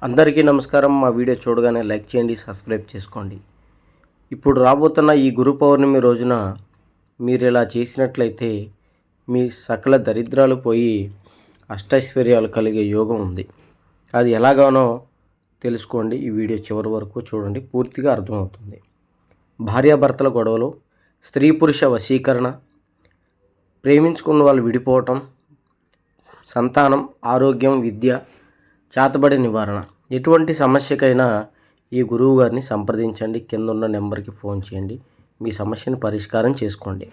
అందరికీ నమస్కారం. మా వీడియో చూడగానే లైక్ చేయండి, సబ్స్క్రైబ్ చేసుకోండి. ఇప్పుడు రాబోతున్న ఈ గురు పౌర్ణమి రోజున మీరు ఇలా చేసినట్లయితే మీ సకల దరిద్రాలు పోయి అష్టైశ్వర్యాలు కలిగే యోగం ఉంది. అది ఎలాగానో తెలుసుకోండి. ఈ వీడియో చివరి వరకు చూడండి, పూర్తిగా అర్థమవుతుంది. భార్యాభర్తల గొడవలు, స్త్రీ పురుష వశీకరణ, ప్రేమించుకున్న వాళ్ళు విడిపోవటం, సంతానం, ఆరోగ్యం, విద్య, చేతబడి నివారణ, ఎటువంటి సమస్యకైనా ఈ గురువు గారిని సంప్రదించండి. కింద ఉన్న నెంబర్కి ఫోన్ చేయండి, మీ సమస్యను పరిష్కారం చేసుకోండి.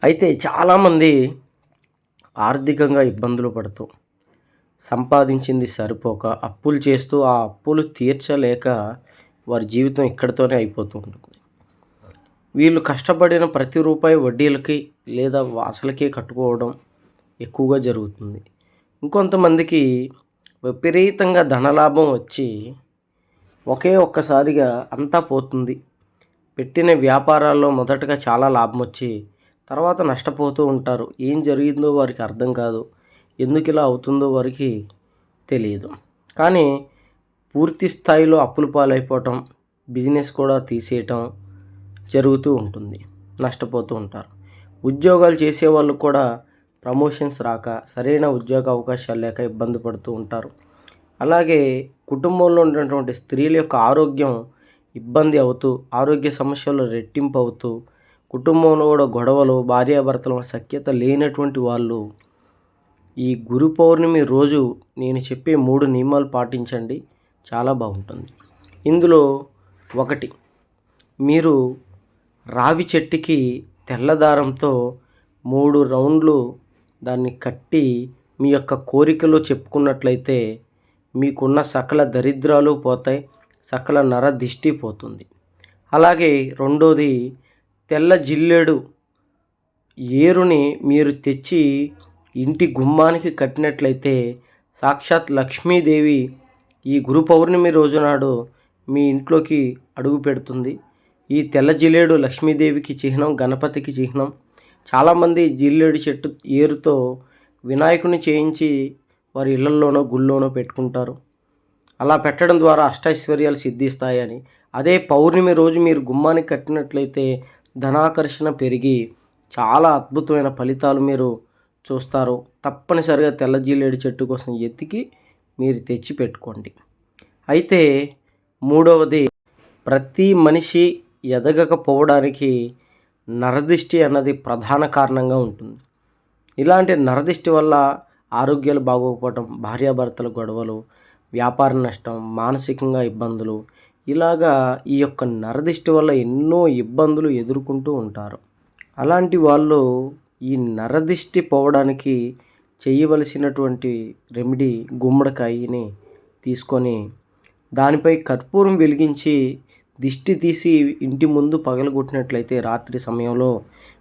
అయితే చాలామంది ఆర్థికంగా ఇబ్బందులు పడుతూ సంపాదించింది సరిపోక అప్పులు చేస్తూ ఆ అప్పులు తీర్చలేక వారి జీవితం ఇక్కడితోనే అయిపోతూ ఉంటుంది. వీళ్ళు కష్టపడిన ప్రతి రూపాయి వడ్డీలకి లేదా అసలుకే కట్టుకోవడం ఎక్కువగా జరుగుతుంది. ఇంకొంతమందికి విపరీతంగా ధనలాభం వచ్చి ఒక్కసారిగా అంతా పోతుంది. పెట్టిన వ్యాపారాల్లో మొదటగా చాలా లాభం వచ్చి తర్వాత నష్టపోతూ ఉంటారు. ఏం జరిగిందో వారికి అర్థం కాదు, ఎందుకు ఇలా అవుతుందో వారికి తెలియదు. కానీ పూర్తి స్థాయిలో అప్పుల పాలైపోవటం, బిజినెస్ కూడా తీసేయటం జరుగుతూ ఉంటుంది, నష్టపోతూ ఉంటారు. ఉద్యోగాలు చేసేవాళ్ళు కూడా ప్రమోషన్స్ రాక, సరైన ఉద్యోగ అవకాశాలు లేక ఇబ్బంది పడుతూ ఉంటారు. అలాగే కుటుంబంలో ఉన్నటువంటి స్త్రీల యొక్క ఆరోగ్యం ఇబ్బంది అవుతూ, ఆరోగ్య సమస్యలు రెట్టింపు అవుతూ, కుటుంబంలో కూడా గొడవలు, భార్యాభర్తల సఖ్యత లేనటువంటి వాళ్ళు ఈ గురు పౌర్ణమి రోజు నేను చెప్పే 3 నియమాలు పాటించండి, చాలా బాగుంటుంది. ఇందులో ఒకటి, మీరు రావి చెట్టుకి తెల్లదారంతో 3 రౌండ్లు దాన్ని కట్టి మీ యొక్క కోరికలు చెప్పుకున్నట్లయితే మీకున్న సకల దరిద్రాలు పోతాయి, సకల నరదిష్టి పోతుంది. అలాగే రెండోది, తెల్ల జిల్లేడు ఏరుని మీరు తెచ్చి ఇంటి గుమ్మానికి కట్టినట్లయితే సాక్షాత్ లక్ష్మీదేవి ఈ గురు పౌర్ణమి రోజునాడు మీ ఇంట్లోకి అడుగు పెడుతుంది. ఈ తెల్ల జిల్లేడు లక్ష్మీదేవికి చిహ్నం, గణపతికి చిహ్నం. చాలామంది జిల్లేడు చెట్టు ఏరుతో వినాయకుని చేయించి వారి ఇళ్లల్లోనో గుళ్ళోనో పెట్టుకుంటారు. అలా పెట్టడం ద్వారా అష్టైశ్వర్యాలు సిద్ధిస్తాయని. అదే పౌర్ణమి రోజు మీరు గుమ్మానికి కట్టినట్లయితే ధనాకర్షణ పెరిగి చాలా అద్భుతమైన ఫలితాలు మీరు చూస్తారు. తప్పనిసరిగా తెల్ల జిల్లేడు చెట్టు కోసం ఎతికి మీరు తెచ్చి పెట్టుకోండి. అయితే మూడవది, ప్రతి మనిషి ఎదగకపోవడానికి నరదిష్టి అన్నది ప్రధాన కారణంగా ఉంటుంది. ఇలాంటి నరదిష్టి వల్ల ఆరోగ్యాలు బాగోకపోవటం, భార్యాభర్తల గొడవలు, వ్యాపార నష్టం, మానసికంగా ఇబ్బందులు, ఇలాగా ఈ యొక్క నరదిష్టి వల్ల ఎన్నో ఇబ్బందులు ఎదుర్కొంటూ ఉంటారు. అలాంటి వాళ్ళు ఈ నరదిష్టి పోవడానికి చేయవలసినటువంటి రెమెడీ, గుమ్మడికాయని తీసుకొని దానిపై కర్పూరం వెలిగించి దిష్టి తీసి ఇంటి ముందు పగలగొట్టినట్లయితే రాత్రి సమయంలో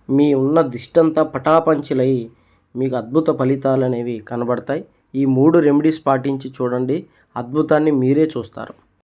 మీ ఉన్న దిష్టంతా పటాపంచలై మీకు అద్భుత ఫలితాలు అనేవి కనబడతాయి. ఈ 3 రెమెడీస్ పాటించి చూడండి, అద్భుతాన్ని మీరే చూస్తారు.